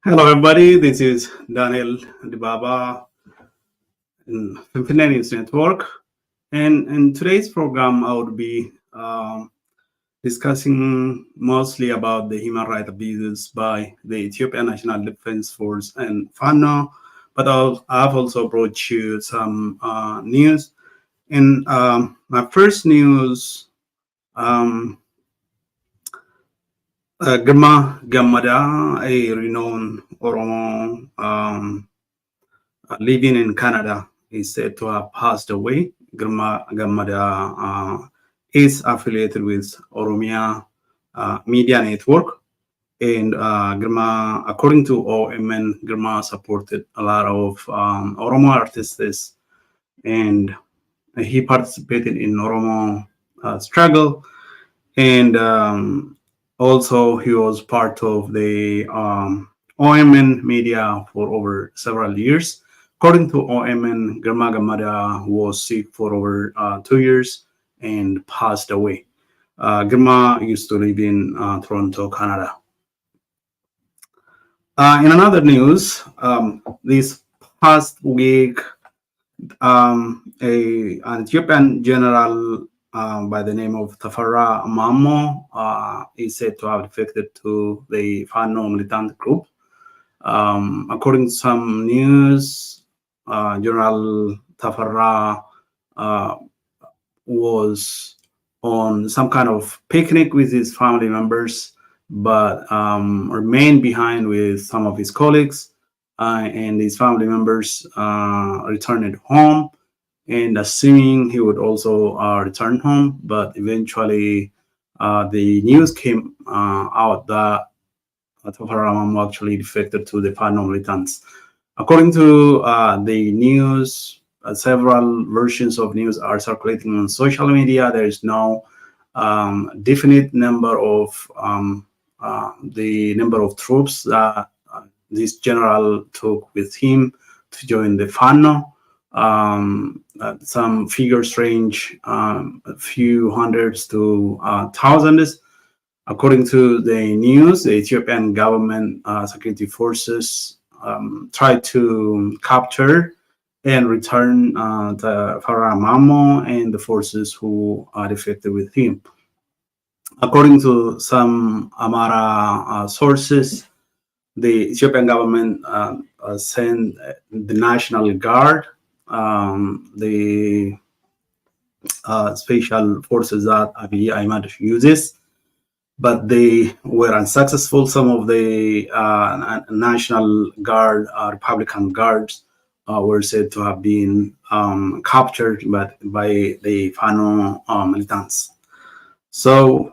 Hello, everybody. This is Daniel Dibaba in Fano News Network. And in today's program, I would be discussing mostly about the human rights abuses by the Ethiopian National Defense Force and Fano. But I've also brought you some news. In my first news, Gama Gamada, a renowned Oromo living in Canada, is said to have passed away. Girma Gamada is affiliated with Oromia Media Network. And Girma, according to OMN, Girma supported a lot of Oromo artists, and he participated in Oromo struggle. And also, he was part of the OMN media for over several years. According to OMN, Girma Gamada was sick for over 2 years and passed away. Girma used to live in Toronto, Canada. In another news, this past week, an Ethiopian general by the name of Tafara Mamo is said to have defected to the Fano militant group. According to some news, General Tafara was on some kind of picnic with his family members, but remained behind with some of his colleagues, and his family members returned home, and assuming he would also return home. But eventually the news came out that Tafara actually defected to the Fano militants. According to the news, several versions of news are circulating on social media. There is no definite number of the number of troops that this general took with him to join the Fano. Some figures range a few hundreds to thousands. According to the news, the Ethiopian government security forces tried to capture and return the Farah Mamo and the forces who defected with him. According to some Amara sources, the Ethiopian government sent the National Guard, the special forces that Abiy Ahmed uses, but they were unsuccessful. Some of the National Guard, Republican Guards, were said to have been captured by the Fano militants. So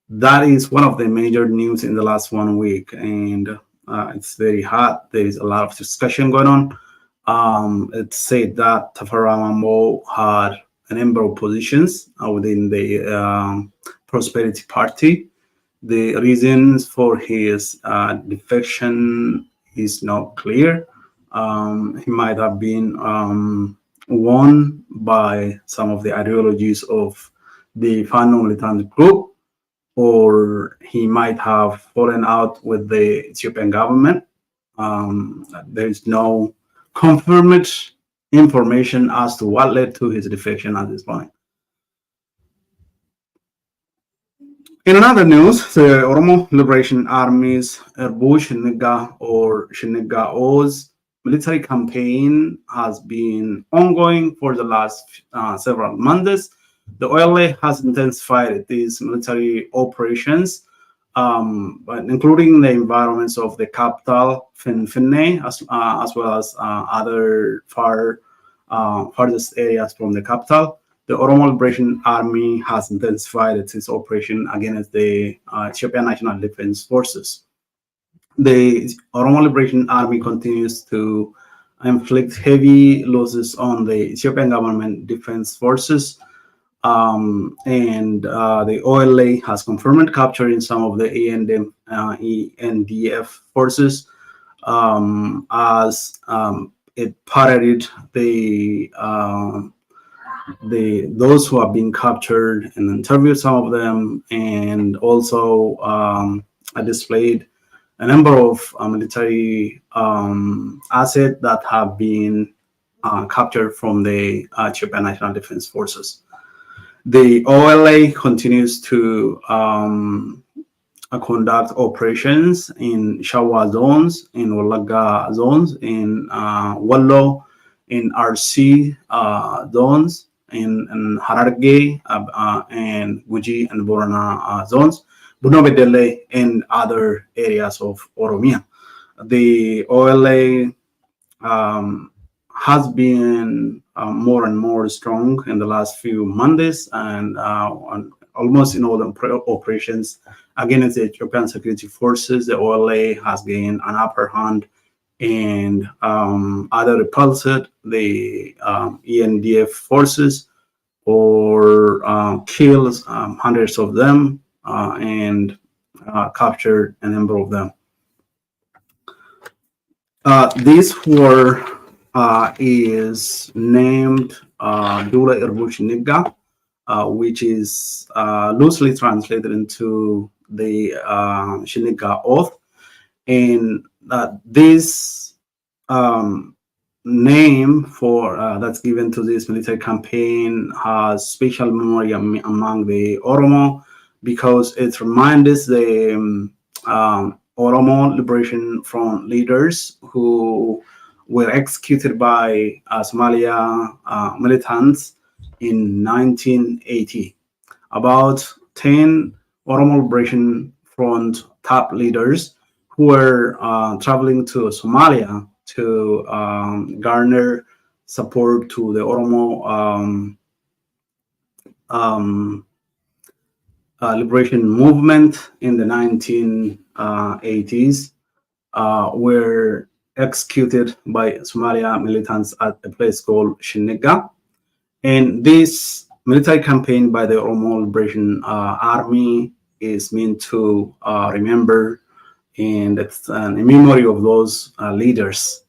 that is one of the major news in the last 1 week, and it's very hot. There is a lot of discussion going on. It's said that Tafara Mambo had a number of positions within the Prosperity Party. The reasons for his defection is not clear. He might have been won by some of the ideologies of the Fano militant group, or he might have fallen out with the Ethiopian government. There is no confirmed information as to what led to his defection at this point. In another news, the Oromo Liberation Army's Erbu Shiniga or Shiniga O's military campaign has been ongoing for the last several months. The OLA has intensified its military operations, but including the environments of the capital, Finfinne, as well as other farthest areas from the capital. The Oromo Liberation Army has intensified its operation against the Ethiopian National Defense Forces. The Oromo Liberation Army continues to inflict heavy losses on the Ethiopian government defense forces, and the OLA has confirmed capturing some of the ENDF forces as it paraded those who have been captured and interviewed some of them, and also displayed a number of military assets that have been captured from the Ethiopian National Defense Forces. The OLA continues to conduct operations in Shawa zones, in Walaga zones, in Wallo, in RC zones, in Hararge, and Guji and Borana zones, but no delay in other areas of Oromia. The OLA has been more and more strong in the last few months, and almost in all the operations against the Ethiopian security forces, the OLA has gained an upper hand and either repulsed the ENDF forces or killed hundreds of them and captured a number of them. This war is named Dula Irbushiniga, which is loosely translated into the Shiniga Oath. And this name for that's given to this military campaign has special memory among the Oromo, because it reminds us the Oromo Liberation Front leaders who were executed by Somalia militants in 1980. About 10 Oromo Liberation Front top leaders who were traveling to Somalia to garner support to the Oromo liberation movement in the 1980s were executed by Somalia militants at a place called Shiniga. And this military campaign by the Oromo Liberation Army is meant to remember and it's a memory of those leaders.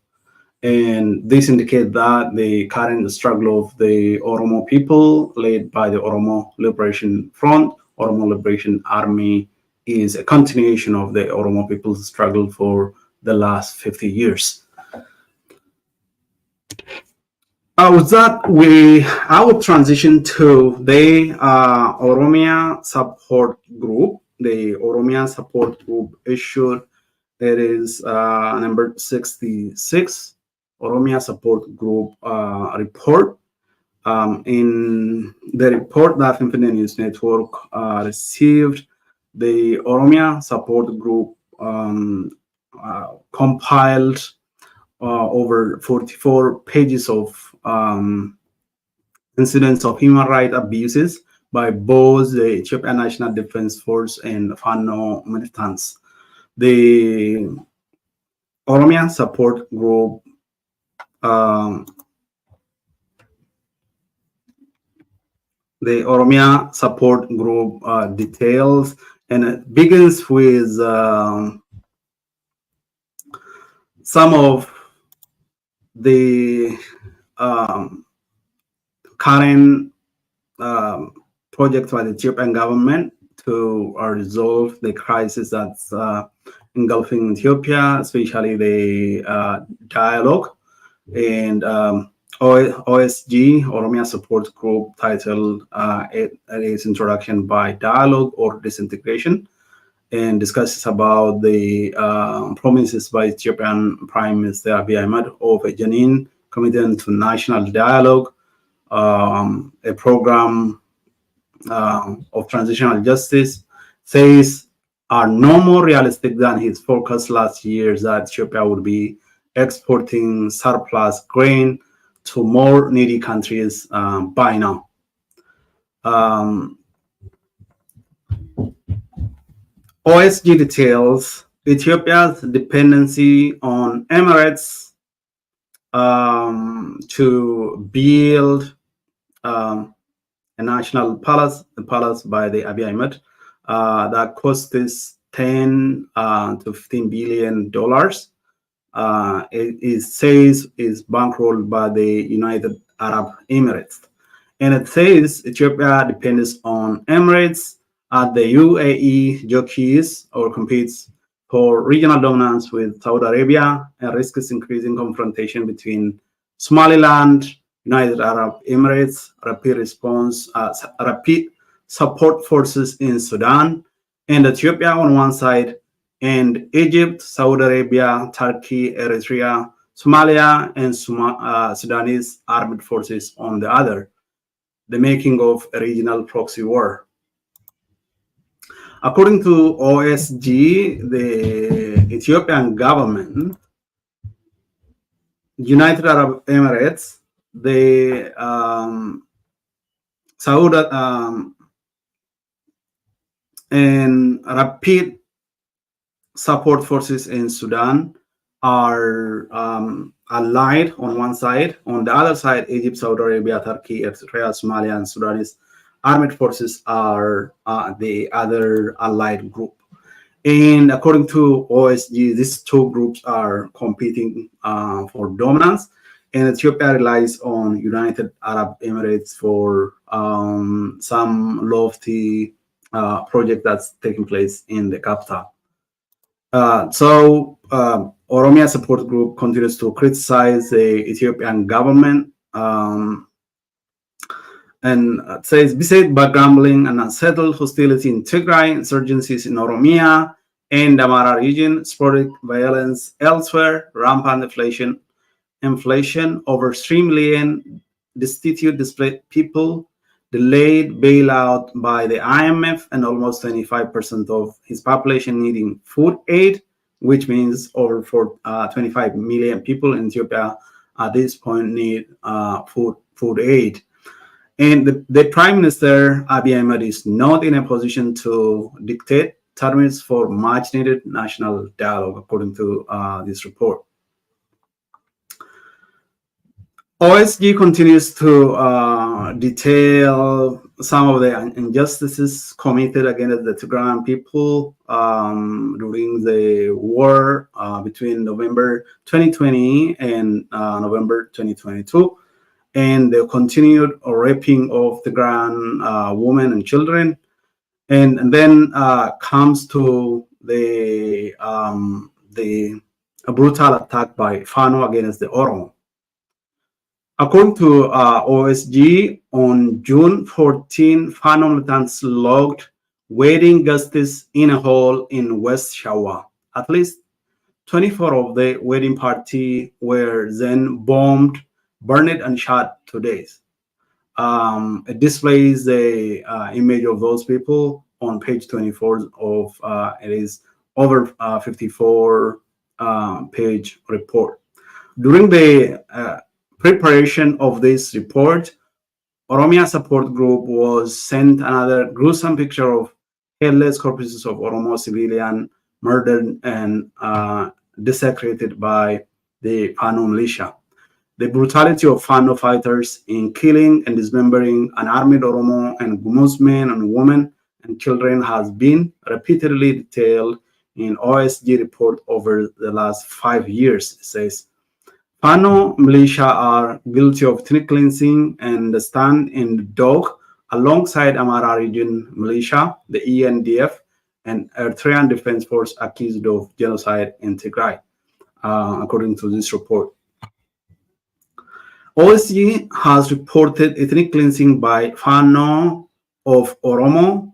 And this indicates that the current struggle of the Oromo people, led by the Oromo Liberation Front, Oromo Liberation Army, is a continuation of the Oromo people's struggle for the last 50 years. With that, I will transition to the Oromia Support Group. The Oromia Support Group issued, it is number 66, Oromia Support Group report. In the report that Infinite News Network received, the Oromia Support Group compiled over 44 pages of incidents of human rights abuses by both the Ethiopian National Defense Force and Fano militants. The Oromia Support Group details, and it begins with some of the current projects by the Ethiopian government to resolve the crisis that's engulfing Ethiopia, especially the dialogue. And OSG, Oromia Support Group, titled its introduction by dialogue or disintegration, and discusses about the promises by Ethiopian Prime Minister Abiy Ahmed of a genuine commitment to national dialogue, a program of transitional justice, says are no more realistic than his forecast last year that Ethiopia would be exporting surplus grain to more needy countries by now. OSG details Ethiopia's dependency on Emirates to build a national palace, by the Abiy Ahmed, that cost us $10 to $15 billion. It says is bankrolled by the United Arab Emirates. And it says Ethiopia depends on Emirates at the UAE jockeys or competes for regional dominance with Saudi Arabia, and risks increasing confrontation between Somaliland, United Arab Emirates, rapid support forces in Sudan, and Ethiopia on one side, and Egypt, Saudi Arabia, Turkey, Eritrea, Somalia, and Sudanese armed forces on the other, the making of a regional proxy war. According to OSG, the Ethiopian government, United Arab Emirates, the Saudi and rapid support forces in Sudan are allied on one side. On the other side, Egypt, Saudi Arabia, Turkey, Eritrea, Somalia, and Sudanese armed forces are the other allied group. And according to OSG, these two groups are competing for dominance, and Ethiopia relies on United Arab Emirates for some lofty project that's taking place in the capital. So Oromia Support Group continues to criticize the Ethiopian government and says, beside backgrounding and unsettled hostility in Tigray, insurgencies in Oromia and Amara region, sporadic violence elsewhere, rampant inflation, over 3 million destitute displaced people, delayed bailout by the IMF, and almost 25% of his population needing food aid, which means over 25 million people in Ethiopia at this point need food aid. And the Prime Minister, Abiy Ahmed, is not in a position to dictate terms for much-needed national dialogue, according to this report. OSG continues to detail some of the injustices committed against the Tigrayan people during the war between November 2020 and November 2022. And the continued raping of Tigrayan women and children, and then comes to the brutal attack by Fano against the Oromo. According to OSG, on June 14, Fano militants logged waiting justice in a hall in West Shawa. At least 24 of the wedding party were then bombed, burned, and shot 2 days. It displays the image of those people on page 24 of it is over 54 page report. During the preparation of this report, Oromia Support Group was sent another gruesome picture of headless corpses of Oromo civilian murdered and desecrated by the Fano militia. The brutality of Fano fighters in killing and dismembering unarmed Oromo and Gumuz men and women and children has been repeatedly detailed in OSG report over the last 5 years. It says, Fano militia are guilty of ethnic cleansing and stand in the dock alongside Amara region militia, the ENDF, and Eritrean Defense Force accused of genocide in Tigray, according to this report. OSG has reported ethnic cleansing by Fano of Oromo,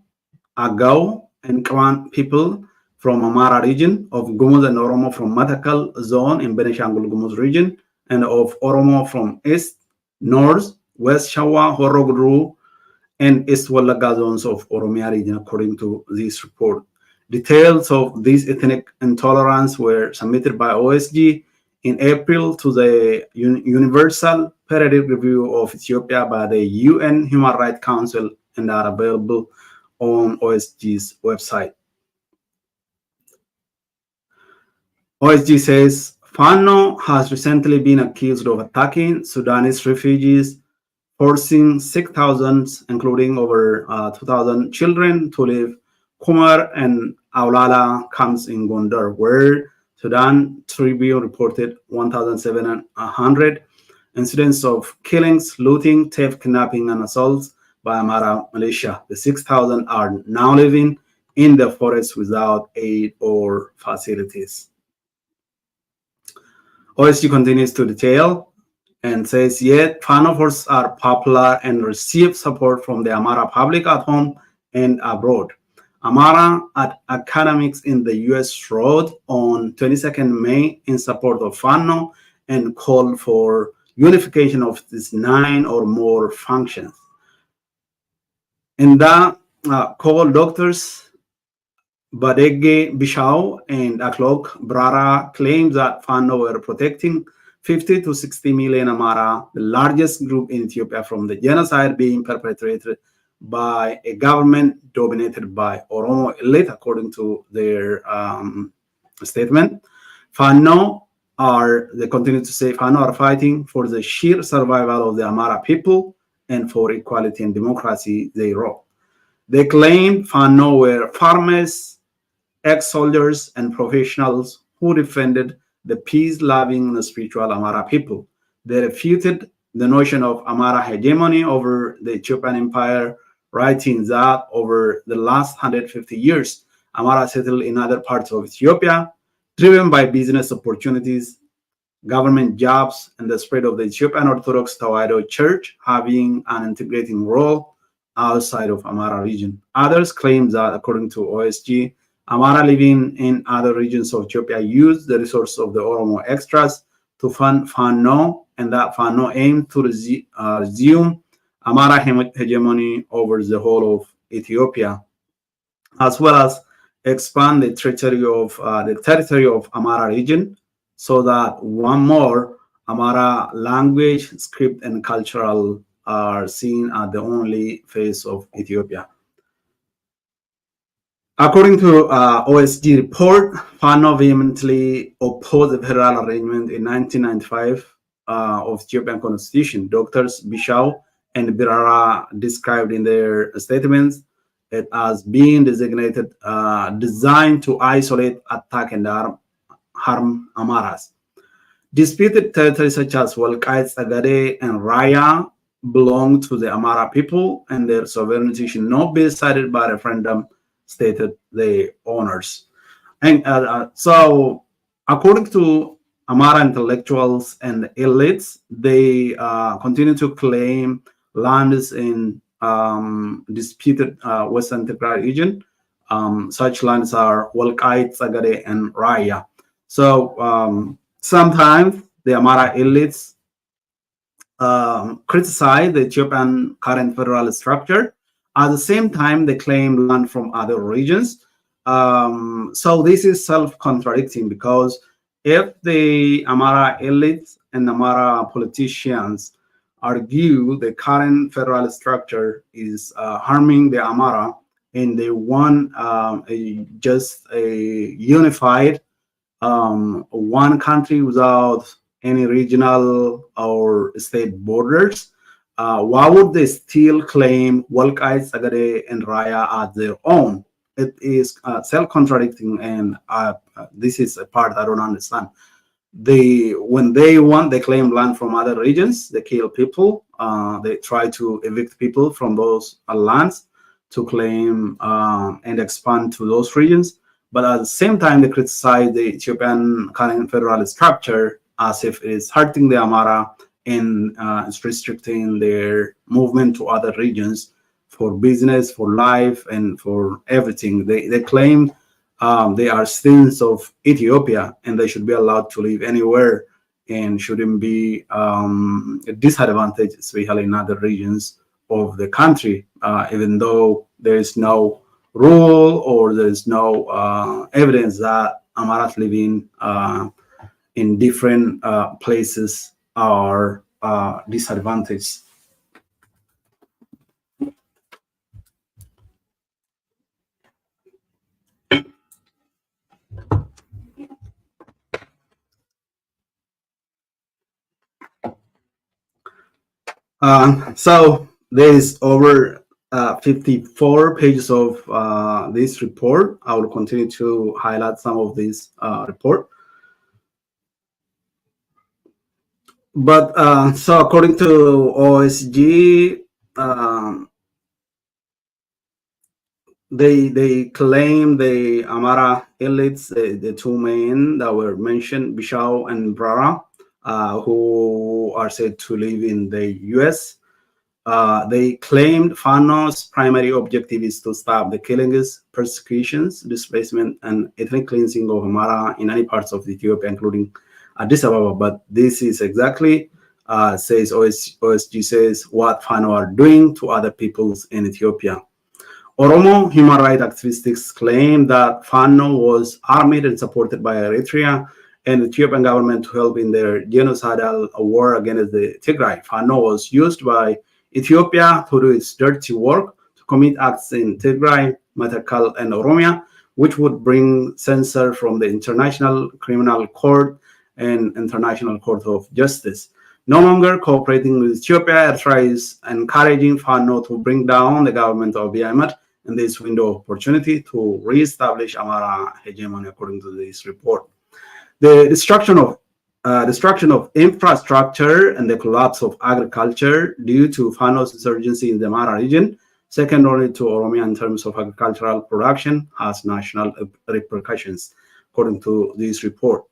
Agao, and Kawan people from Amara region, of Gumuz and Oromo from Matakal zone in Benishangul Gumuz region, and of Oromo from East, North, West Shawa, Horoguru, and East Wallaga zones of Oromia region, according to this report. Details of this ethnic intolerance were submitted by OSG in April to the Universal Periodic Review of Ethiopia by the UN Human Rights Council and are available on OSG's website. OSG says, Fano has recently been accused of attacking Sudanese refugees, forcing 6,000, including over 2,000 children, to leave Kumar and Aulala camps in Gondar, where Sudan Tribune reported 1,700 incidents of killings, looting, theft, kidnapping, and assaults by Amara militia. The 6,000 are now living in the forest without aid or facilities. OSG continues to detail and says, yet Fano forces are popular and receive support from the Amara public at home and abroad. Amara academics in the US wrote on 22nd May in support of Fano and called for unification of these 9 or more functions. In that call, doctors Badege Bishau and Aklok Brara claimed that Fano were protecting 50 to 60 million Amara, the largest group in Ethiopia, from the genocide being perpetrated by a government dominated by Oromo elite, according to their statement. Fano they continue to say, Fano are fighting for the sheer survival of the Amara people and for equality and democracy, they wrote. They claimed Fano were farmers, ex-soldiers, and professionals who defended the peace-loving and spiritual Amara people. They refuted the notion of Amara hegemony over the Ethiopian empire, writing that over the last 150 years, Amara settled in other parts of Ethiopia, driven by business opportunities, government jobs, and the spread of the Ethiopian Orthodox Tewahedo Church having an integrating role outside of Amara region. Others claim that, according to OSG, Amara living in other regions of Ethiopia used the resources of the Oromo extras to fund Fano, and that Fano aimed to resume Amara hegemony over the whole of Ethiopia, as well as expand the territory of Amara region, so that one more Amara language, script, and cultural are seen as the only face of Ethiopia. According to OSG report, Fano vehemently opposed the federal arrangement in 1995 of Ethiopian constitution. Doctors Bishau and Birara described in their statements it as being designated, designed to isolate, attack, and harm Amaras. Disputed territories such as Walqait, Sagade, and Raya belong to the Amara people, and their sovereignty should not be decided by referendum, stated the owners. And so, according to Amara intellectuals and elites, they continue to claim lands in disputed Western Tigray region. Such lands are Walqait, Sagade, and Raya. So sometimes the Amara elites criticize the Ethiopian current federal structure. At the same time, they claim land from other regions. So this is self-contradicting, because if the Amara elites and Amara politicians argue the current federal structure is harming the Amara, and they want just a unified one country without any regional or state borders, why would they still claim Walqait, Sagade, and Raya as their own? It is self-contradicting, and this is a part I don't understand. When they claim land from other regions, they kill people. They try to evict people from those lands to claim and expand to those regions. But at the same time, they criticize the Ethiopian current federal structure as if it is hurting the Amara and it's restricting their movement to other regions for business, for life, and for everything. They claim they are citizens of Ethiopia and they should be allowed to live anywhere and shouldn't be disadvantaged, especially in other regions of the country, even though there is no rule or there is no evidence that Amaras living in different places are disadvantaged. So there is over 54 pages of this report. I will continue to highlight some of this report. But so according to OSG, they claim the Amara elites, the two men that were mentioned, Bishao and Brara, who are said to live in the US. They claimed Fano's primary objective is to stop the killings, persecutions, displacement, and ethnic cleansing of Amara in any parts of Ethiopia, including Addis Ababa. But this is exactly, says OSG says, what Fano are doing to other peoples in Ethiopia. Oromo human rights activists claim that Fano was armed and supported by Eritrea and the Ethiopian government to help in their genocidal war against the Tigray. Fano was used by Ethiopia to do its dirty work, to commit acts in Tigray, Matakal, and Oromia, which would bring censure from the International Criminal Court and International Court of Justice. No longer cooperating with Ethiopia, Eritrea is encouraging Fano to bring down the government of Abiy Ahmed in this window of opportunity to re-establish Amara hegemony, according to this report. The destruction of infrastructure and the collapse of agriculture due to Fano's insurgency in the Amara region, second only to Oromia in terms of agricultural production, has national repercussions, according to this report.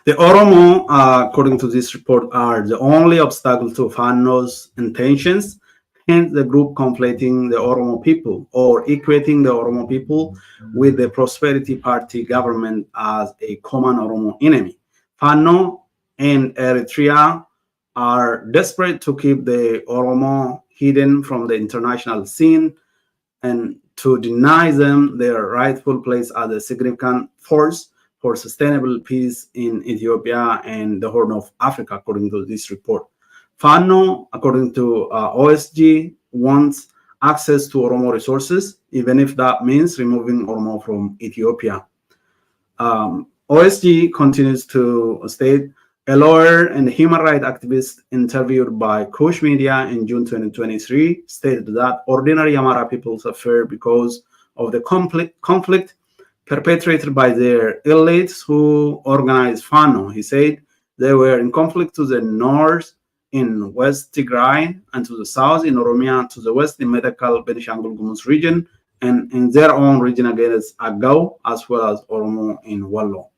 The Oromo, according to this report, are the only obstacle to Fano's intentions, hence the group conflating the Oromo people or equating the Oromo people with the Prosperity Party government as a common Oromo enemy. Fano and Eritrea are desperate to keep the Oromo hidden from the international scene and to deny them their rightful place as a significant force for sustainable peace in Ethiopia and the Horn of Africa, according to this report. Fano, according to OSG, wants access to Oromo resources, even if that means removing Oromo from Ethiopia. OSG continues to state, a lawyer and human rights activist interviewed by Kush Media in June 2023 stated that ordinary Amara people suffer because of the conflict perpetrated by their elites who organized Fano. He said they were in conflict to the north in West Tigray and to the south in Oromia, to the west in Medakal Benishangul Gumuz region, and in their own region against Agao, as well as Oromo in Wallo.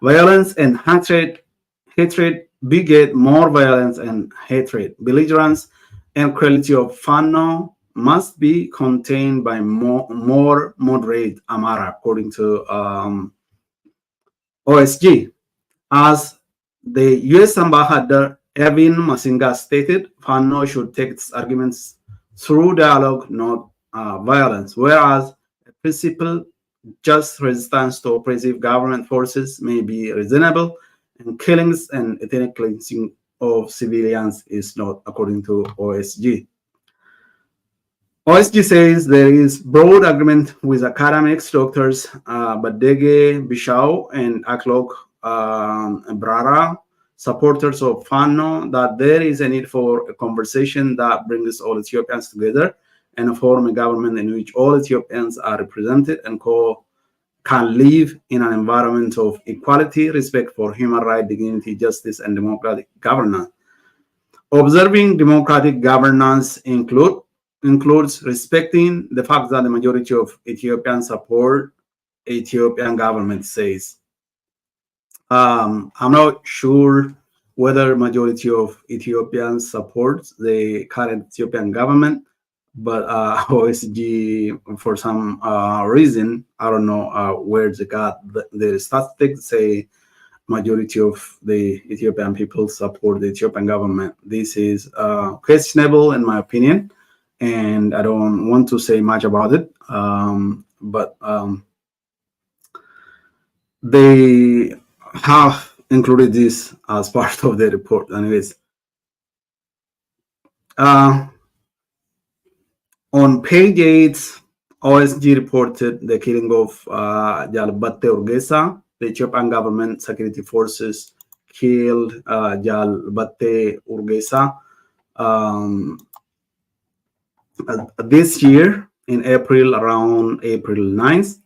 Violence and hatred beget more violence and hatred. Belligerence and cruelty of Fano must be contained by more moderate Amara, according to OSG. As the U.S. Ambassador Erwin Masinga stated, Fano should take its arguments through dialogue, not violence, whereas a principle just resistance to oppressive government forces may be reasonable, and killings and ethnic cleansing of civilians is not, according to OSG. OSG says there is broad agreement with academics, doctors Badege Bishao and Aklok Brara, supporters of Fano, that there is a need for a conversation that brings all Ethiopians together and form a government in which all Ethiopians are represented and can live in an environment of equality, respect for human rights, dignity, justice, and democratic governance. Observing democratic governance includes respecting the fact that the majority of Ethiopians support Ethiopian government, says. I'm not sure whether majority of Ethiopians support the current Ethiopian government, but OSG, for some reason, I don't know where they got the statistics, say majority of the Ethiopian people support the Ethiopian government. This is questionable in my opinion, and I don't want to say much about it, but they have included this as part of the report anyways. On page 8, OSG reported the killing of Jalbatte Urgesa. The Ethiopian government security forces killed Jalbatte Urgesa this year in April, around April 9th.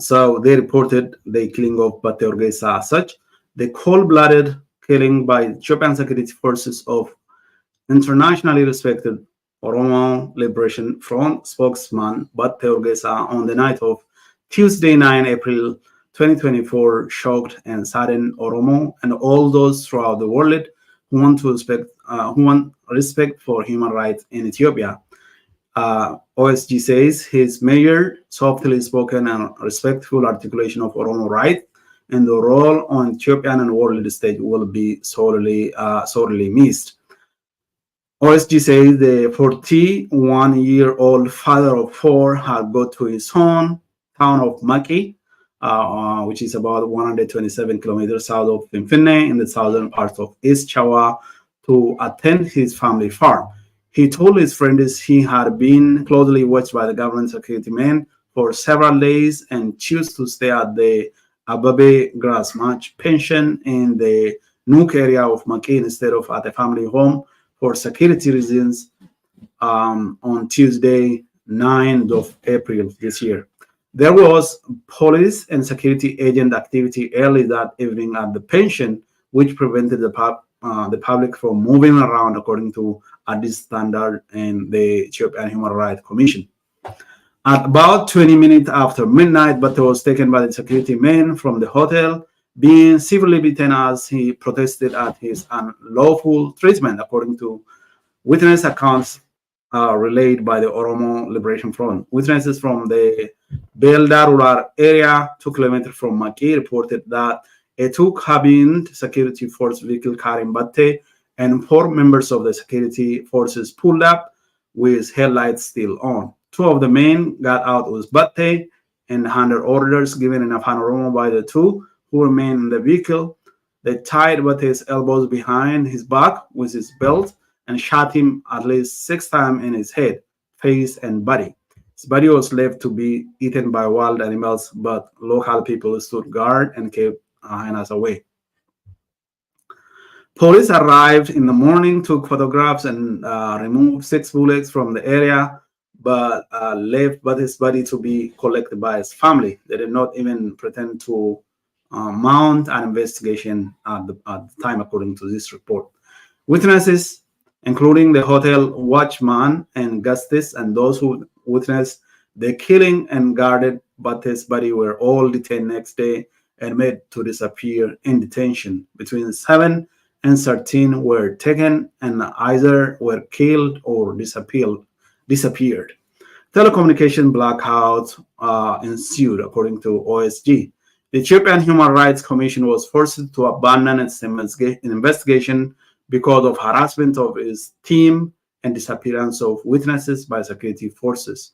So they reported the killing of Batte Urgesa as such. The cold-blooded killing by Ethiopian security forces of internationally respected Oromo Liberation Front spokesman Batte Urgesa on the night of Tuesday, 9 April 2024, shocked and saddened Oromo and all those throughout the world who want respect for human rights in Ethiopia. OSG says his measured, softly spoken, and respectful articulation of Oromo rights and the role on Ethiopian and world stage will be sorely missed. OSG says the 41-year-old father of four had got to his home town of Maki, which is about 127 kilometers south of Finfinne in the southern part of East Shawa, to attend his family farm. He told his friends he had been closely watched by the government security men for several days and chose to stay at the Ababe Grass Match pension in the Nook area of Maki instead of at a family home for security reasons on Tuesday, 9th of April this year. There was police and security agent activity early that evening at the pension, which prevented the public from moving around according to Addis standard and the Ethiopian Human Rights Commission. At about 20 minutes after midnight, Bato was taken by the security men from the hotel, being severely beaten as he protested at his unlawful treatment, according to witness accounts relayed by the Oromo Liberation Front. Witnesses from the Beldarular area, 2 kilometers from Maki, reported that a two-cabined security force vehicle carrying Batte and 4 members of the security forces pulled up with headlights still on. 2 of the men got out with Batte and handed orders given in Fano Oromo by the 2 who remained in the vehicle. They tied Batte's elbows behind his back with his belt and shot him at least 6 times in his head, face, and body. His body was left to be eaten by wild animals, but local people stood guard and kept hyenas away. Police arrived in the morning, took photographs, and removed 6 bullets from the area, but left Batte's body to be collected by his family. They did not even pretend to mount an investigation at the time, according to this report. Witnesses, including the hotel watchman and guests and those who witnessed the killing and guarded Batte's body, were all detained next day and made to disappear in detention. Between 7 and 13 were taken and either were killed or disappeared. Telecommunication blackouts ensued, according to OSG. The Ethiopian Human Rights Commission was forced to abandon its investigation because of harassment of its team and disappearance of witnesses by security forces.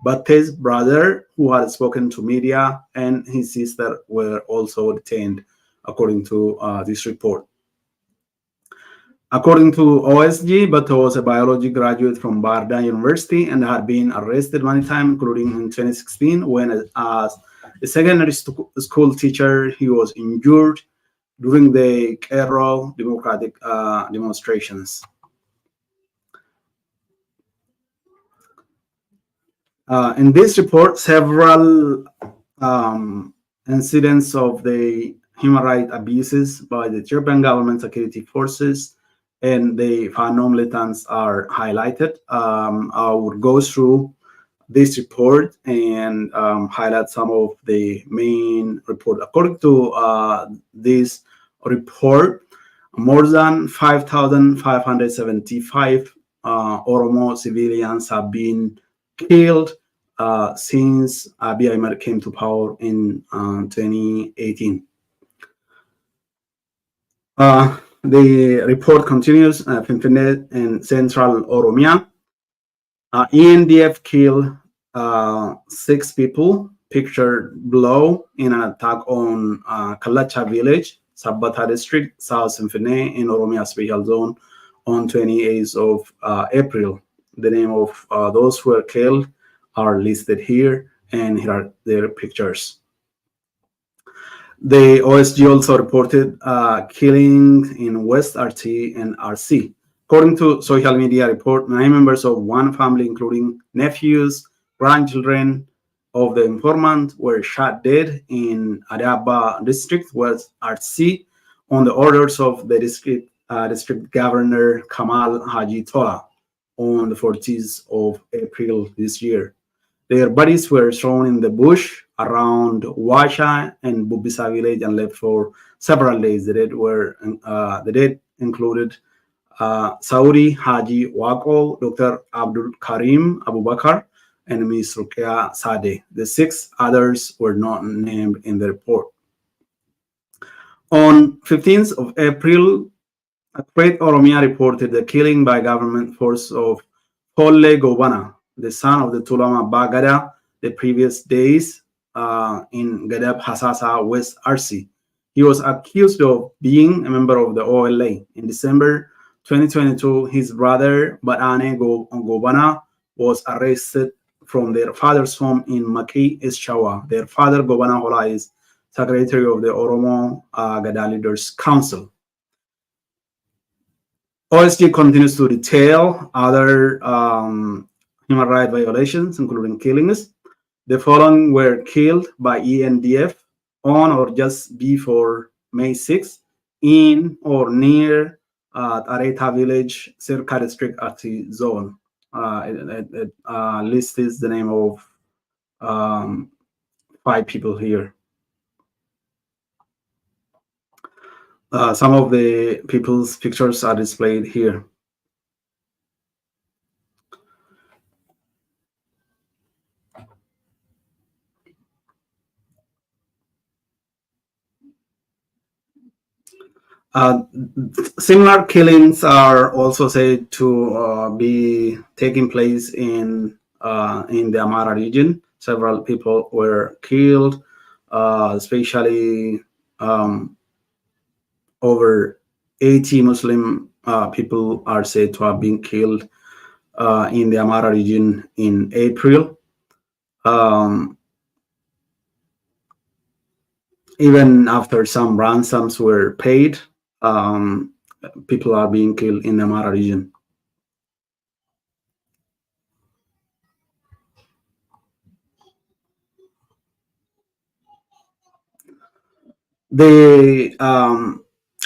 Batte's brother, who had spoken to media, and his sister were also detained, according to this report. According to OSG, Batte was a biology graduate from Barda University and had been arrested many times, including in 2016 when, as a secondary school teacher, he was injured during the Cairo democratic demonstrations. In this report, several incidents of the human rights abuses by the Ethiopian government security forces and the Fano militants are highlighted. I would go through this report and highlight some of the main report. According to this report, more than 5,575 Oromo civilians have been killed since Abiy Ahmed came to power in 2018. The report continues. Finfinne in central Oromia. ENDF killed 6 people, pictured below, in an attack on Kalacha village, Sabbata district, South Finfinne in Oromia Special Zone on 28th of April. The name of those who were killed are listed here, and here are their pictures. The OSG also reported killings in West RT and RC. According to social media report, 9 members of one family, including nephews, grandchildren of the informant, were shot dead in Adaba district, West RC, on the orders of the district governor Kamal Haji Tola. on the 14th of April this year. Their bodies were thrown in the bush around Washa and Bubisa village and left for several days. The dead included Saudi Haji Wako, Dr. Abdul Karim Abubakar, and Ms. Rukia Sadeh. The 6 others were not named in the report. On 15th of April, Great Oromia reported the killing by government force of Polle Gobana, the son of the Tulama Bagada, the previous days in Gadab Hasasa, West RC. He was accused of being a member of the OLA. In December 2022, his brother Badane Gobana was arrested from their father's home in Maki, West Shawa. Their father, Gobana Hola, is secretary of the Oromo Gada Leaders Council. OSG continues to detail other human rights violations, including killings. The following were killed by ENDF on or just before May 6 in or near Areta village, Sirka district, Ati zone. It lists the name of 5 people here. Some of the people's pictures are displayed here. Similar killings are also said to be taking place in the Amara region. Several people were killed, especially over 80 Muslim people are said to have been killed in the Amara region in April. Even after some ransoms were paid, people are being killed in the Amara region. The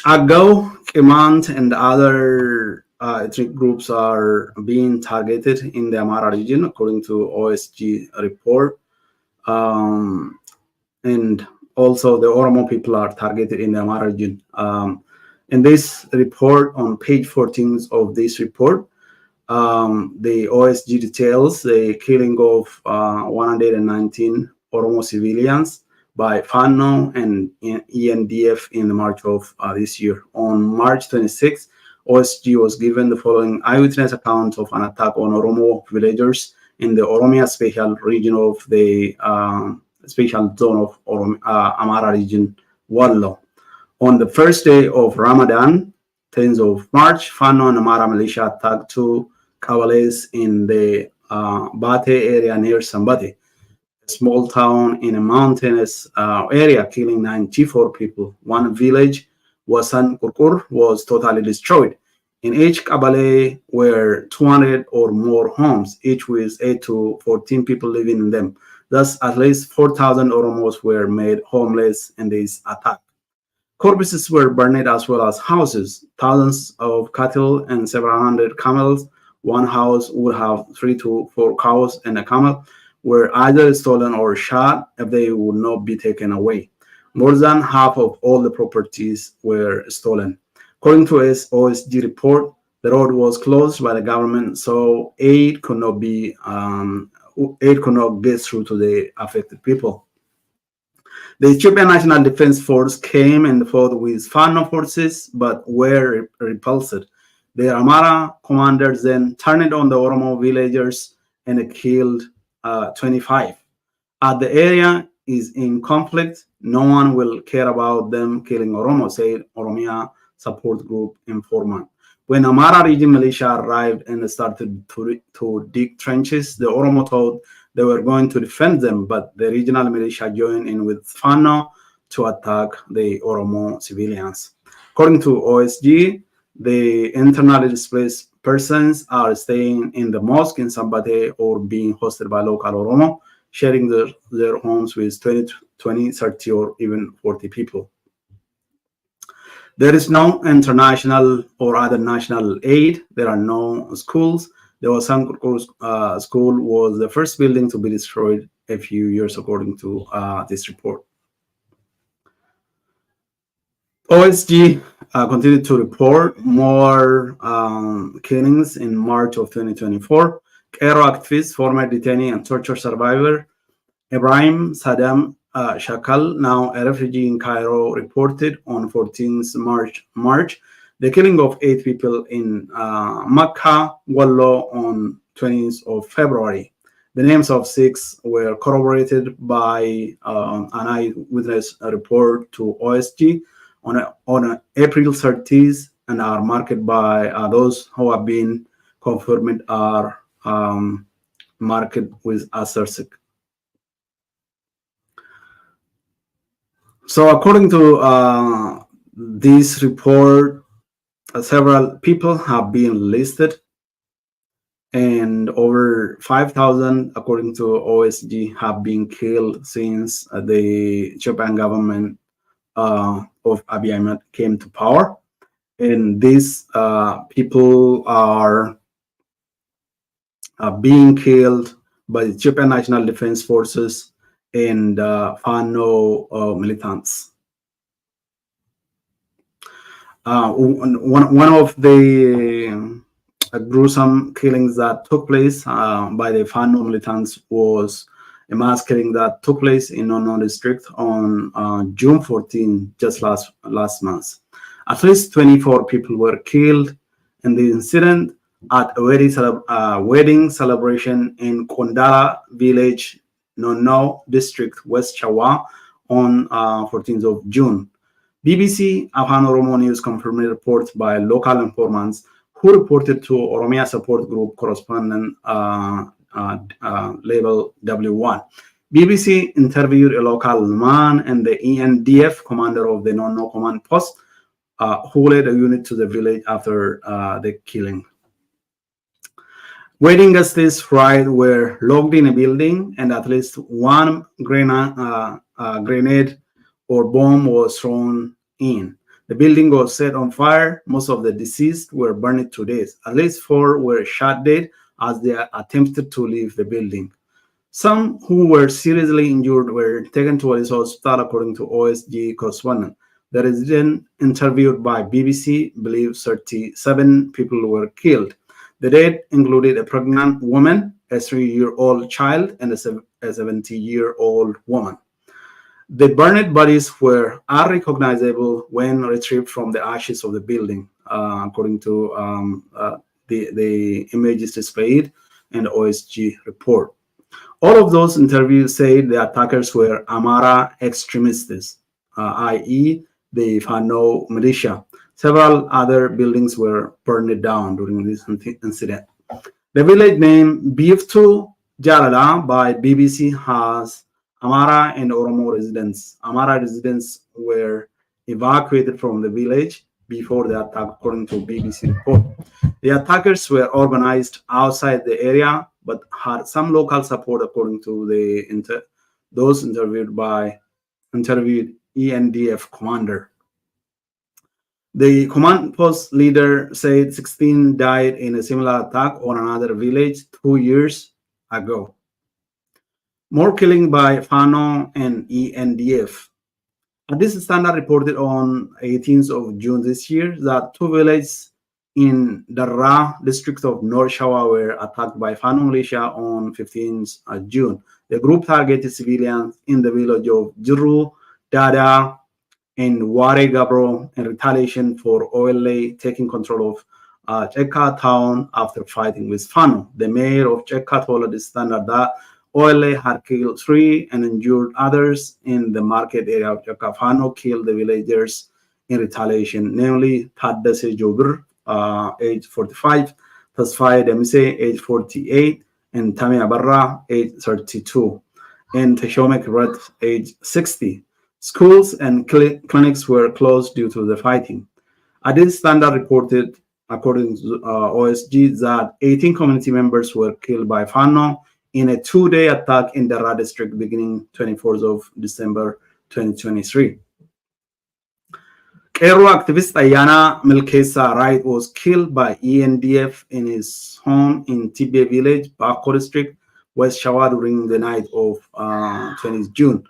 Agao, Kemant, and other ethnic groups are being targeted in the Amara region, according to OSG report. And also the Oromo people are targeted in the Amara region. In this report, on page 14 of this report, the OSG details the killing of 119 Oromo civilians by Fano and ENDF in March of this year. On March 26, OSG was given the following eyewitness account of an attack on Oromo villagers in the Oromia special region of the special zone of Amara region, Wallo. On the first day of Ramadan, 10th of March, Fano and Amara militia attacked 2 Kawales in the Bate area near Sambate, a small town in a mountainous area, killing 94 people. One village, Wasan Kurkur, was totally destroyed. In each Kabale were 200 or more homes, each with 8 to 14 people living in them. Thus, at least 4,000 Oromos were made homeless in this attack. Corpses were burned as well as houses. Thousands of cattle and several hundred camels. One house would have 3 to 4 cows and a camel were either stolen or shot if they would not be taken away. More than half of all the properties were stolen. According to OSG report, the road was closed by the government, so aid could not get through to the affected people. The Ethiopian National Defense Force came and fought with Fano forces, but were repulsed. The Amara commanders then turned on the Oromo villagers and killed 25. As the area is in conflict, no one will care about them killing Oromo, said Oromia Support Group informant. When Amara region militia arrived and started to dig trenches, the Oromo thought they were going to defend them, but the regional militia joined in with Fano to attack the Oromo civilians. According to OSG, the internally displaced persons are staying in the mosque in Sambate or being hosted by local Oromo, sharing their homes with 20, 30, or even 40 people. There is no international or other national aid. There are no schools, The Wasan school was the first building to be destroyed a few years, according to this report. OSG continued to report more killings in March of 2024. Cairo activist, former detainee and torture survivor Ibrahim Saddam Shakal, now a refugee in Cairo, reported on 14th March the killing of 8 people in Makkah, Wallo on 20th of February. The names of 6 were corroborated by an eyewitness report to OSG on April 30th, and are marked by those who have been confirmed are marked with asterisk. So according to this report, several people have been listed, and over 5,000, according to OSG, have been killed since the Japan government of Abiy Ahmed came to power. And these people are being killed by the Japan National Defense Forces and Fano militants. One of the gruesome killings that took place by the Fano militants was a mass killing that took place in Nono district on June 14, just last month. At least 24 people were killed in the incident at a wedding celebration in Kondala village, Nono district, West Shawa, on 14th of June. BBC Afan Oromo News confirmed reports by local informants who reported to Oromia Support Group correspondent label W1. BBC interviewed a local man and the ENDF commander of the Nono command post who led a unit to the village after the killing. Waiting guests right were locked in a building, and at least one grenade or bomb was thrown in. The building was set on fire. Most of the deceased were burned to death. At least 4 were shot dead as they attempted to leave the building. Some who were seriously injured were taken to a hospital, according to OSG correspondent. The resident interviewed by BBC believes 37 people were killed. The dead included a pregnant woman, a 3-year-old child, and a 70-year-old woman. The burned bodies were unrecognizable when retrieved from the ashes of the building, according to the images displayed in the OSG report. All of those interviews said the attackers were Amara extremists, i.e. the Fano militia. Several other buildings were burned down during this incident. The village name Biftu Jalala by BBC has Amara and Oromo residents. Amara residents were evacuated from the village before the attack, according to BBC report. The attackers were organized outside the area, but had some local support, according to those interviewed ENDF commander. The command post leader said 16 died in a similar attack on another village 2 years ago. More killing by Fano and ENDF. This standard reported on 18th of June this year that 2 villages in the Ra district of North Shawa were attacked by Fano militia on 15th June. The group targeted civilians in the village of Jiru, Dada, and Ware Gabro in retaliation for OLA taking control of Cheka town after fighting with Fano. The mayor of Cheka told the standard that OLA had killed 3 and injured others in the market area of Cheka. Fano killed the villagers in retaliation, namely Taddase Jobir, age 45, Tasfaye Demise, age 48, and Tamia Barra, age 32, and Teshomek Red, age 60. Schools and clinics were closed due to the fighting. Adil Standard reported, according to OSG, that 18 community members were killed by Fano in a 2-day attack in the Ra district beginning 24th of December 2023. Qeerroo activist Ayana Milkeessa Wright was killed by ENDF in his home in Tibet village, Bako district, West Shawa during the night of 20th June.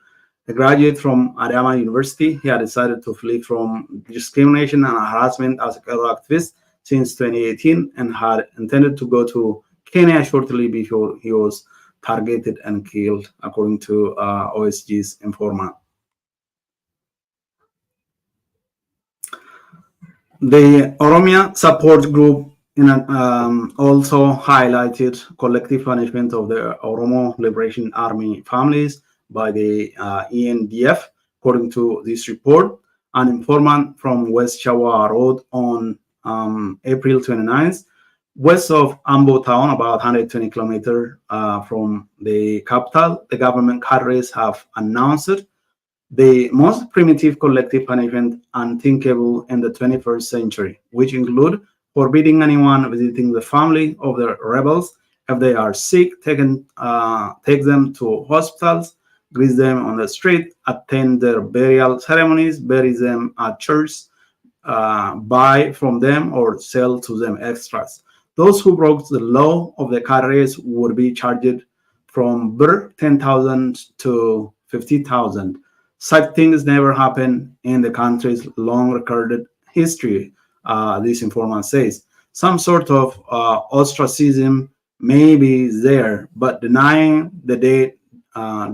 A graduate from Adama University, he had decided to flee from discrimination and harassment as a Qeerroo activist since 2018 and had intended to go to Kenya shortly before he was targeted and killed, according to OSG's informant. The Oromia Support Group also highlighted collective punishment of the Oromo Liberation Army families by the ENDF. According to this report, an informant from West Shawa Road on April 29th, west of Ambo town, about 120 kilometers from the capital, the government cadres have announced the most primitive collective punishment unthinkable in the 21st century, which include forbidding anyone visiting the family of the rebels. If they are sick, take them to hospitals, greet them on the street, attend their burial ceremonies, bury them at church, buy from them or sell to them extras. Those who broke the law of the cadres would be charged from 10,000 to 50,000. Such things never happen in the country's long recorded history, this informant says. Some sort of ostracism may be there, but denying the dead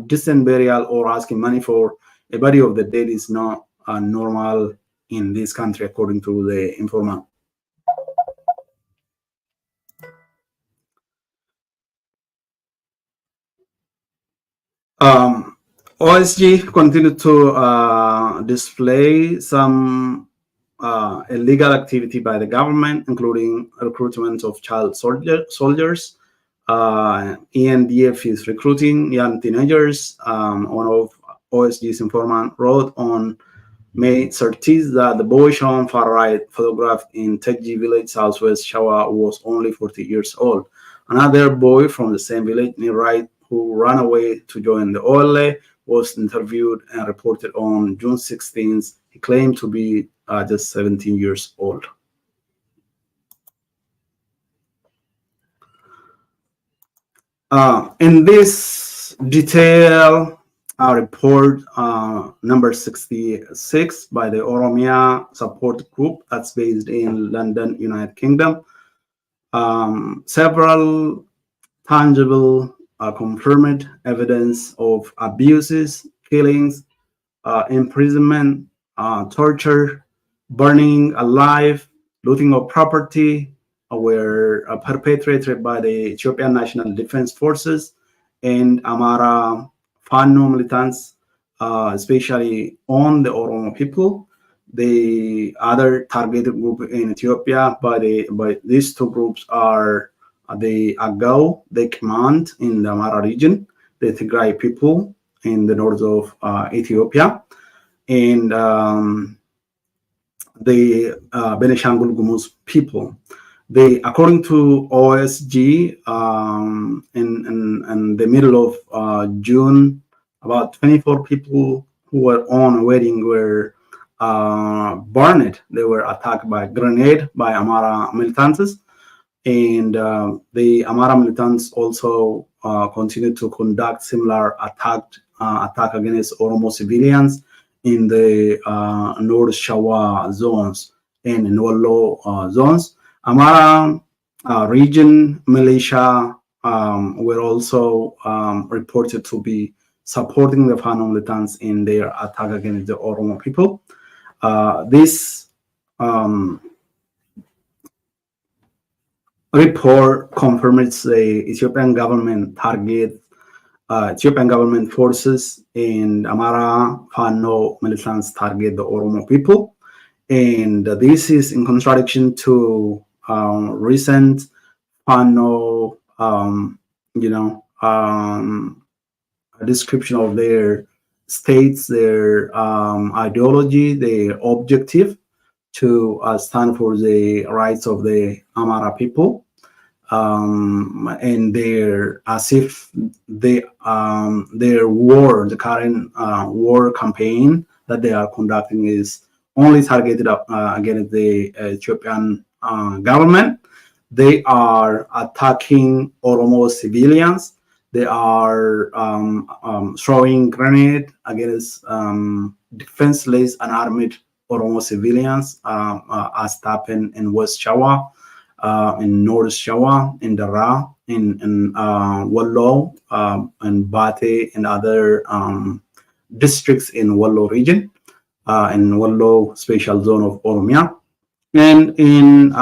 distant burial or asking money for a body of the dead is not normal in this country, according to the informant. OSG continued to display some illegal activity by the government, including recruitment of child soldiers. ENDF is recruiting young teenagers. One of OSG's informant wrote on May 30th that the boy shown far right, photographed in Teji village, southwest Shawa, was only 40 years old. Another boy from the same village near right, who ran away to join the OLA, was interviewed and reported on June 16th. He claimed to be just 17 years old. In this detail report number 66 by the Oromia Support Group, that's based in London, United Kingdom, several tangible confirmed evidence of abuses, killings, imprisonment, torture, burning alive, looting of property were perpetrated by the Ethiopian National Defense Forces and Amara Fano militants, especially on the Oromo people. The other targeted group in Ethiopia by these two groups are the Agao, the command in the Amara region, the Tigray people in the north of Ethiopia, and the Benishangul Gumuz people. According to OSG, in the middle of June, about 24 people who were on a wedding were burned. They were attacked by grenade by Amara militants. And the Amara militants also continued to conduct similar attack against Oromo civilians in the North Shawa zones and in Wollo zones. Amara region militia were also reported to be supporting the Fano militants in their attack against the Oromo people. This report confirms the Ethiopian government Ethiopian government forces and Amara Fano militants target the Oromo people. And this is in contradiction to recent Fano, a description of their states, their ideology, their objective to stand for the rights of the Amara people. And as if their war, the current war campaign that they are conducting is only targeted against the Ethiopian government. They are attacking Oromo civilians. They are throwing grenade against defenseless and armed Oromo civilians, as happened in West Shawa, in North Shawa, in Dara, in Wallo, and Bate, and other districts in Wallo region, in Wallo special zone of Oromia, and in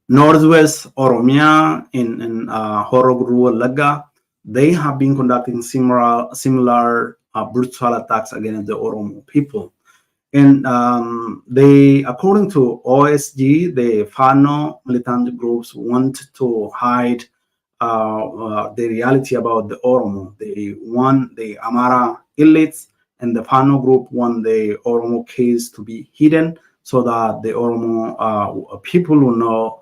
Northwest Oromia, in Horogru Laga. They have been conducting similar brutal attacks against the Oromo people. And they, according to OSG, the Fano militant groups want to hide the reality about the Oromo. They want the Amara elites, and the Fano group want the Oromo case to be hidden, so that the Oromo people will know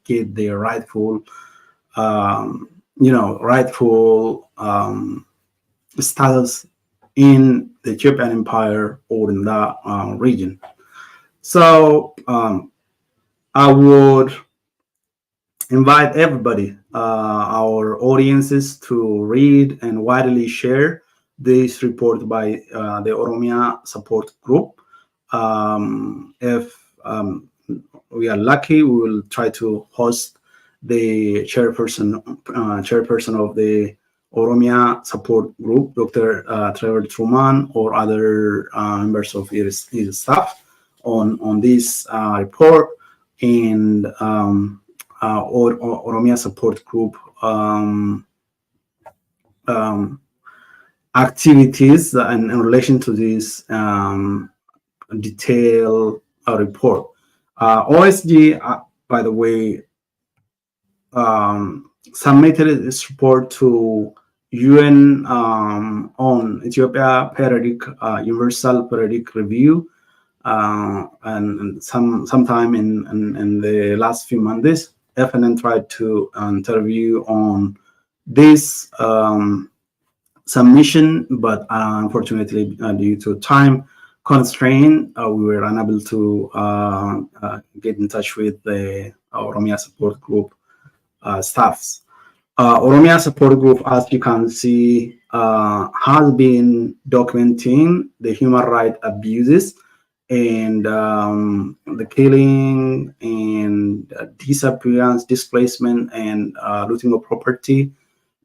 get their rightful, rightful status in the Ethiopian Empire or in that region. So I would invite everybody, our audiences, to read and widely share this report by the Oromia Support Group. If we are lucky, we will try to host the chairperson of the Oromia Support Group, Dr. Trevor Truman, or other members of his staff on this report, and Oromia Support Group activities in relation to this detailed report. OSG, by the way, submitted this report to UN on Ethiopia Periodic Universal Periodic Review, and sometime in the last few months. FNN tried to interview on this submission, but unfortunately, due to time constraint, we were unable to get in touch with the Oromia Support Group staffs. Oromia Support Group, as you can see, has been documenting the human rights abuses and the killing and disappearance, displacement, and looting of property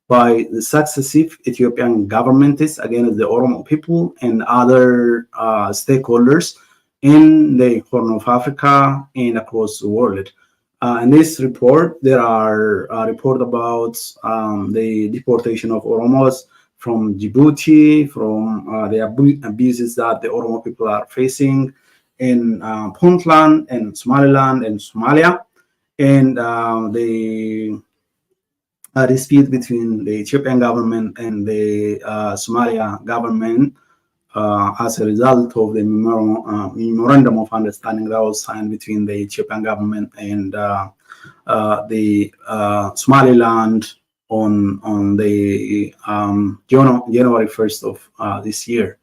by the successive Ethiopian governments against the Oromo people and other stakeholders in the Horn of Africa and across the world. In this report, there are reports about the deportation of Oromos from Djibouti, from the abuses that the Oromo people are facing in Puntland and Somaliland and Somalia, and the dispute between the Ethiopian government and the Somalia government as a result of the memorandum of understanding that was signed between the Ethiopian government and the Somaliland on the January 1st of this year.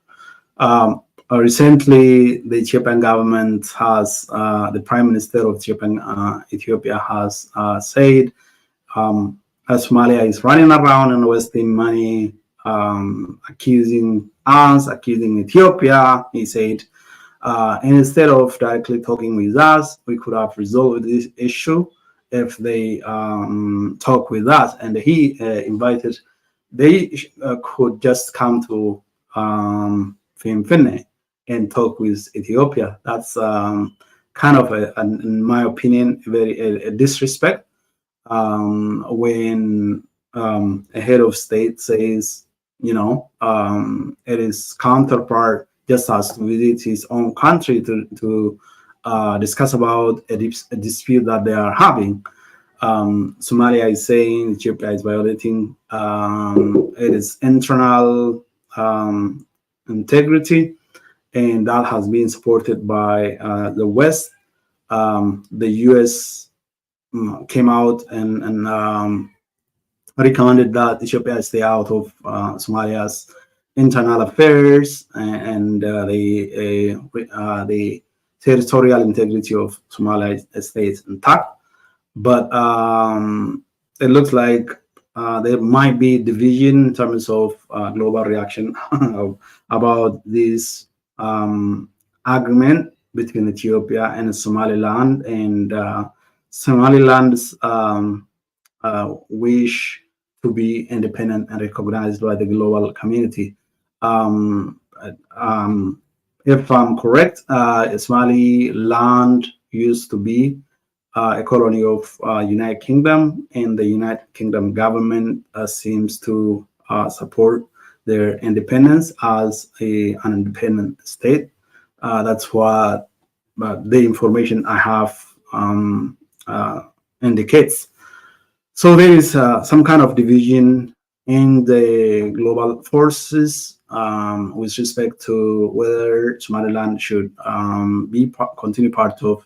Recently, the Ethiopian government has, the Prime Minister of Ethiopia has said Somalia is running around and wasting money, accusing Ethiopia. He said, and instead of directly talking with us, we could have resolved this issue if they talk with us. And he invited, they could just come to Finfinne and talk with Ethiopia. That's kind of, in my opinion, a disrespect. When a head of state says, it is counterpart just has to visit his own country to discuss about a dispute that they are having. Somalia is saying Ethiopia is violating it is internal integrity, and that has been supported by the West. The US came out and recommended that Ethiopia stay out of Somalia's internal affairs and the territorial integrity of Somalia stays intact. But it looks like there might be division in terms of global reaction about this agreement between Ethiopia and Somaliland, and Somaliland's wish to be independent and recognized by the global community. If I'm correct, Somaliland used to be a colony of United Kingdom, and the United Kingdom government seems to support their independence as an independent state. That's what the information I have indicates. So there is some kind of division in the global forces with respect to whether Somaliland should continue part of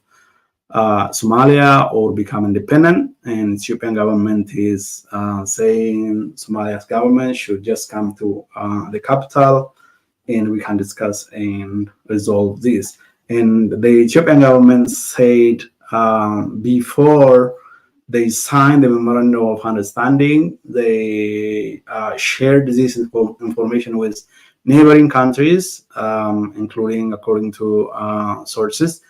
Somalia or become independent. And Ethiopian government is saying Somalia's government should just come to the capital and we can discuss and resolve this. And the Ethiopian government said before they signed the memorandum of understanding, they shared this information with neighboring countries, including, according to sources,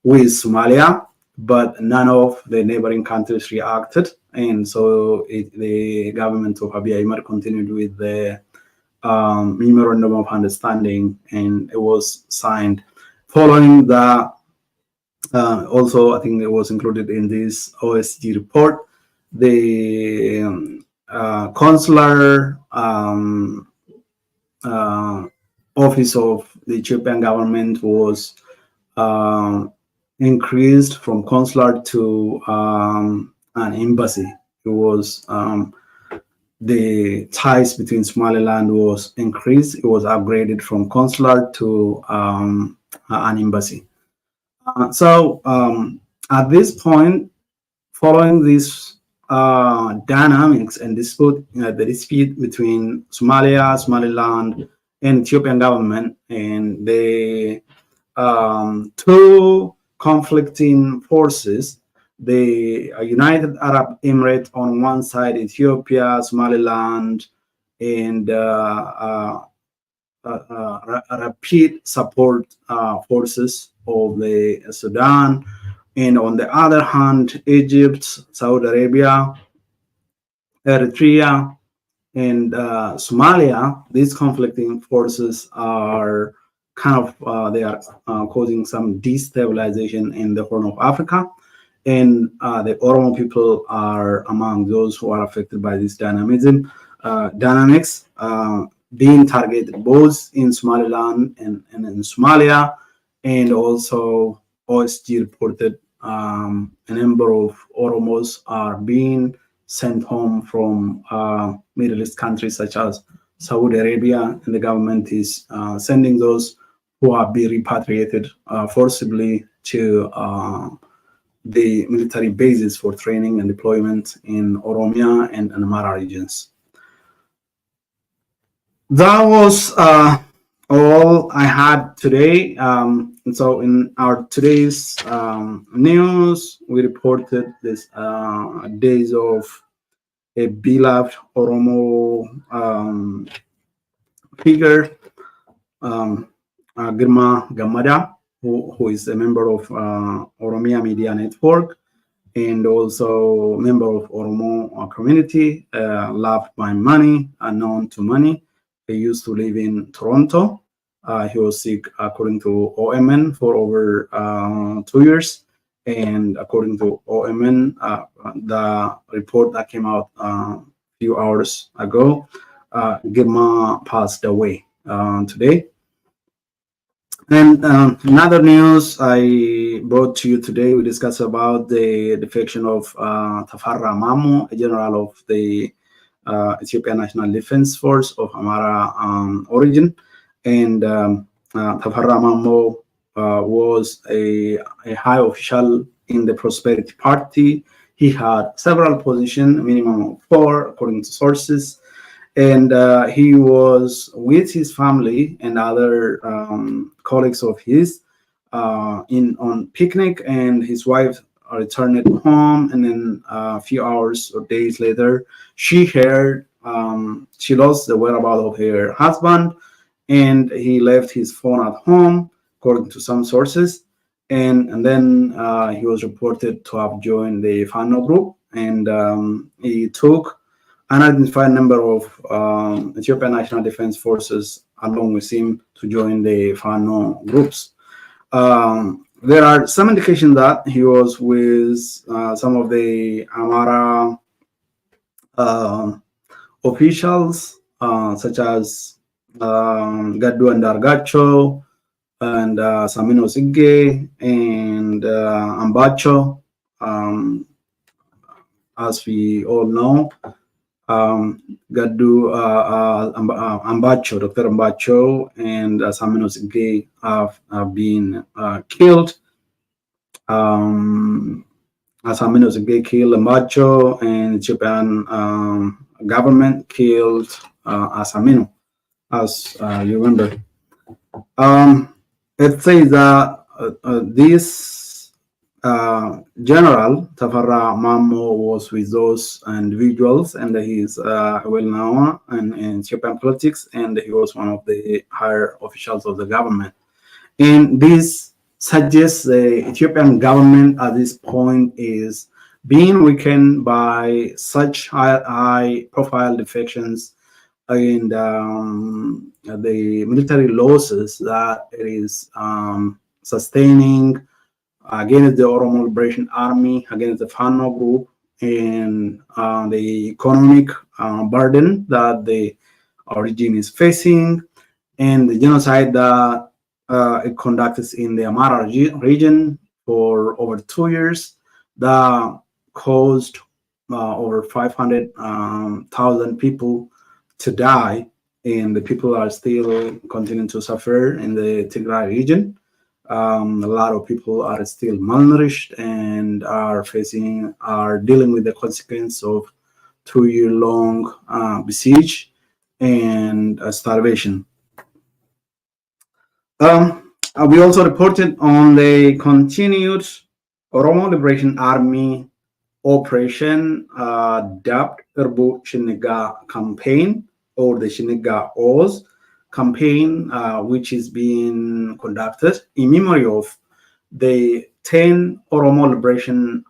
with Somalia, but none of the neighboring countries reacted. And so the government of Abiy Ahmed continued with the memorandum of understanding, and it was signed. Following the also, I think it was included in this OSG report, the consular office of the Ethiopian government was increased from consular to an embassy. It was the ties between Somaliland was increased. It was upgraded from consular to an embassy. So at this point, following this dynamics and dispute, the dispute between Somalia, Somaliland, and Ethiopian government, and the two conflicting forces, the United Arab Emirates on one side, Ethiopia, Somaliland, and rapid support forces of the Sudan, and on the other hand, Egypt, Saudi Arabia, Eritrea, and Somalia. These conflicting forces are kind of they are causing some destabilization in the Horn of Africa, and the Oromo people are among those who are affected by this dynamics, being targeted both in Somaliland and in Somalia. And also OSG reported a number of Oromos are being sent home from Middle East countries such as Saudi Arabia, and the government is sending those who are being repatriated forcibly to the military bases for training and deployment in Oromia and Amara regions. That was all I had today. And so in our today's news, we reported this days of a beloved Oromo figure, Girma Gamada, who is a member of Oromia Media Network, and also member of Oromo community, loved by money, unknown to money. He used to live in Toronto. He was sick, according to OMN, for over 2 years. And according to OMN, the report that came out a few hours ago, Girma passed away today. And another news I brought to you today, we discussed about the defection of Tafarra Mamo, a general of the Ethiopian National Defense Force of Amara origin. And Tafarra Mamo was a high official in the Prosperity Party. He had several positions, minimum of 4, according to sources. And he was with his family and other colleagues of his in on picnic, and his wife returned home, and then a few hours or days later she heard she lost the whereabouts of her husband, and he left his phone at home, according to some sources. And then he was reported to have joined the Fano group, and he took an unidentified number of Ethiopian National Defense Forces along with him to join the Fano groups. There are some indications that he was with some of the Amara officials, such as Gaddu and Dargacho, and Samino Sigge, and Ambacho, as we all know. Gaddu Ambacho, Dr. Ambacho, and Samino Sigge have been killed. Samino Sigge killed Ambacho, and Ethiopian government killed Samino, as you remember. It says that this General Tafarra Mamo was with those individuals, and he's well known in Ethiopian politics, and he was one of the higher officials of the government. And this suggests the Ethiopian government at this point is being weakened by such high-profile defections and the military losses that it is sustaining against the Oromo Liberation Army, against the Fano group, and the economic burden that the regime is facing, and the genocide that it conducted in the Amara region for over 2 years that caused over 500,000 people to die, and the people are still continuing to suffer in the Tigray region. A lot of people are still malnourished and are dealing with the consequence of 2-year-long besiege and starvation. We also reported on the continued Oromo Liberation Army operation dubbed Irbu Shiniga campaign, or the Shiniga Oz campaign, which is being conducted in memory of the 10 Oromo Liberation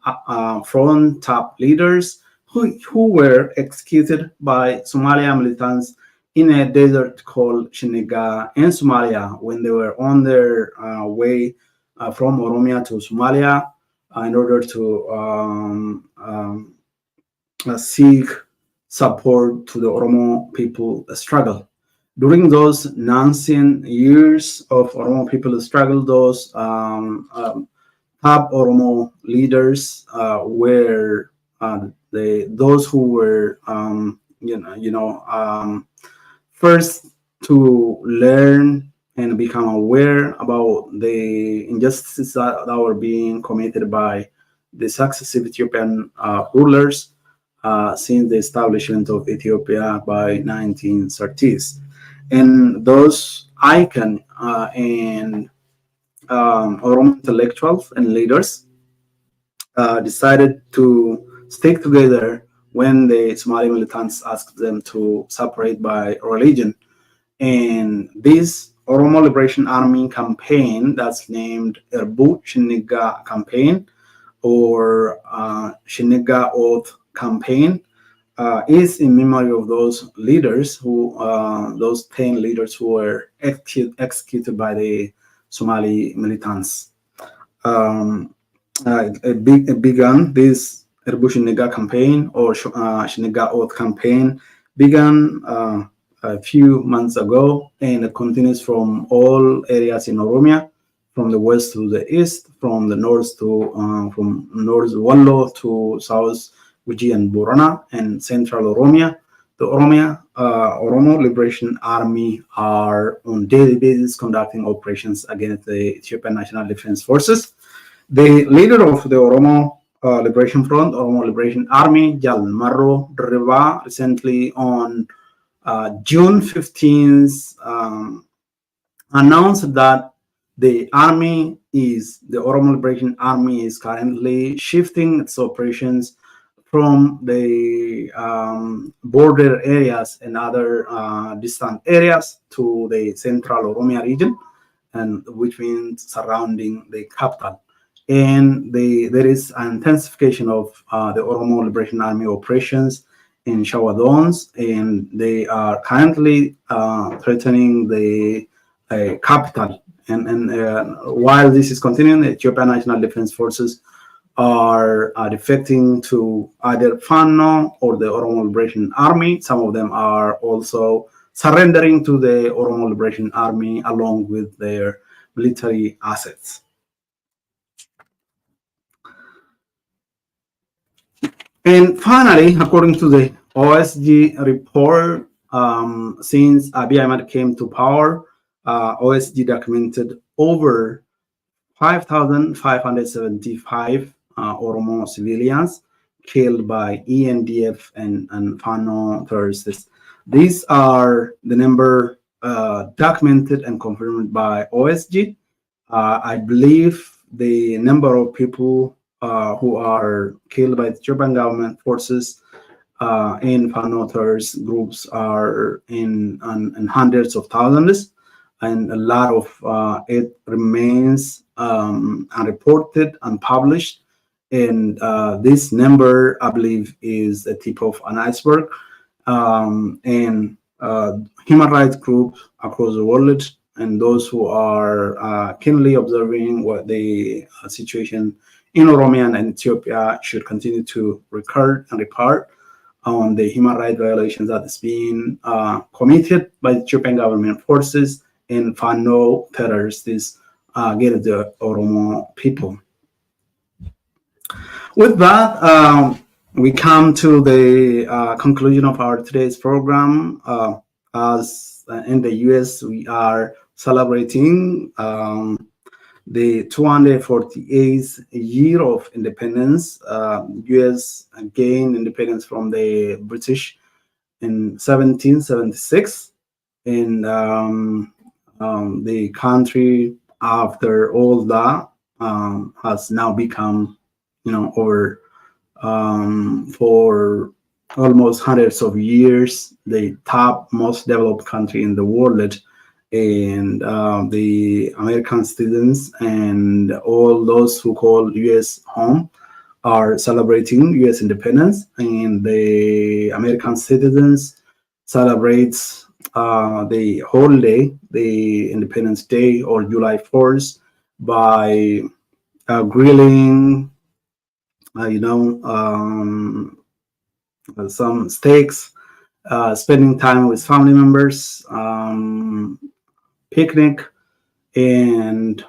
Front top leaders who were executed by Somalia militants in a desert called Shiniga in Somalia when they were on their way from Oromia to Somalia in order to seek support to the Oromo people struggle. During those 19 years of Oromo people struggle, those top Oromo leaders were those who were first to learn and become aware about the injustices that were being committed by the successive Ethiopian rulers since the establishment of Ethiopia by 1930s. And those icons and Oromo intellectuals and leaders decided to stick together when the Somali militants asked them to separate by religion. And this Oromo Liberation Army campaign, that's named Irbu Shiniga campaign or Shiniga Oath campaign, is in memory of those leaders those 10 leaders who were executed by the Somali militants. It began this Irbu Shiniga campaign or Shiniga Oath campaign began a few months ago, and it continues from all areas in Oromia, from the west to the east, from the north to from north Wallo to south Guji and Borana, and central Oromia. The Oromo Liberation Army are on daily basis conducting operations against the Ethiopian National Defense Forces. The leader of the Oromo Liberation Front, Oromo Liberation Army, Jal Marro Riva, recently on June 15th, announced that the Oromo Liberation Army is currently shifting its operations from the border areas and other distant areas to the central Oromia region, and which means surrounding the capital. And there is an intensification of the Oromo Liberation Army operations in Shawa zones, and they are currently threatening the capital. And while this is continuing, the Ethiopian National Defense Forces are defecting to either Fano or the Oromo Liberation Army. Some of them are also surrendering to the Oromo Liberation Army along with their military assets. And finally, according to the OSG report, since Abiy Ahmed came to power, OSG documented over 5,575 Oromo civilians killed by ENDF and Fano terrorists. These are the number documented and confirmed by OSG. I believe the number of people who are killed by the Ethiopian government forces in Fano terrorist groups are in hundreds of thousands, and a lot of it remains unreported, unpublished. And this number, I believe, is the tip of an iceberg. And human rights groups across the world and those who are keenly observing what the situation in Oromia and Ethiopia should continue to record and report on the human rights violations that is being committed by the Ethiopian government forces and Fano terrorists against the Oromo people. With that, we come to the conclusion of our today's program. As in the US, we are celebrating the 248th year of independence. US gained independence from the British in 1776, and the country, after all that, has now become, over for almost hundreds of years, the top most developed country in the world. And the American citizens and all those who call US home are celebrating US independence, and the American citizens celebrates the whole day, the Independence Day or July 4th, by grilling, some steaks, spending time with family members, picnic, and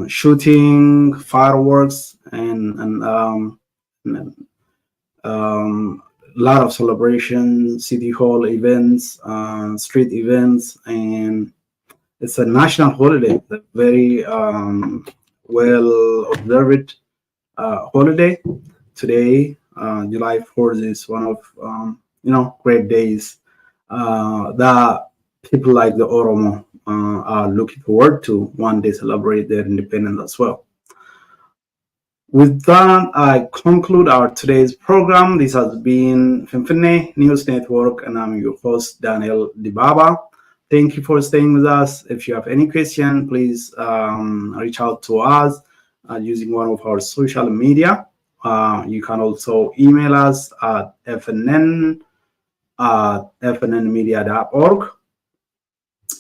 shooting fireworks, and lot of celebration, city hall events, street events, and it's a national holiday, a very well observed holiday. Today, July 4th is one of great days that people like the Oromo are looking forward to one day celebrate their independence as well. With that, I conclude our today's program. This has been Finfinne News Network, and I'm your host, Daniel Dibaba. Thank you for staying with us. If you have any question, please reach out to us using one of our social media. You can also email us at fnnmedia.org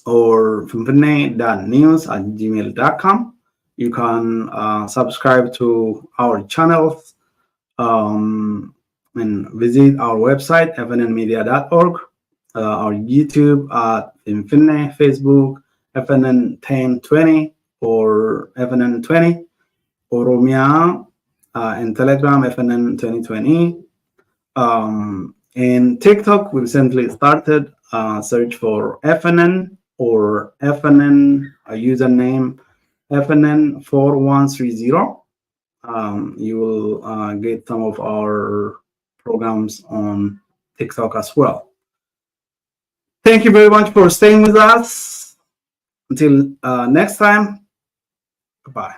or finfinne.news@gmail.com. You can subscribe to our channels and visit our website, fnnmedia.org, our YouTube at Finfinne, Facebook, FNN1020 or FNN20, Oromia, and Telegram, FNN2020. In TikTok, we recently started search for FNN or FNN username FNN4130. You will get some of our programs on TikTok as well. Thank you very much for staying with us. Until next time, goodbye.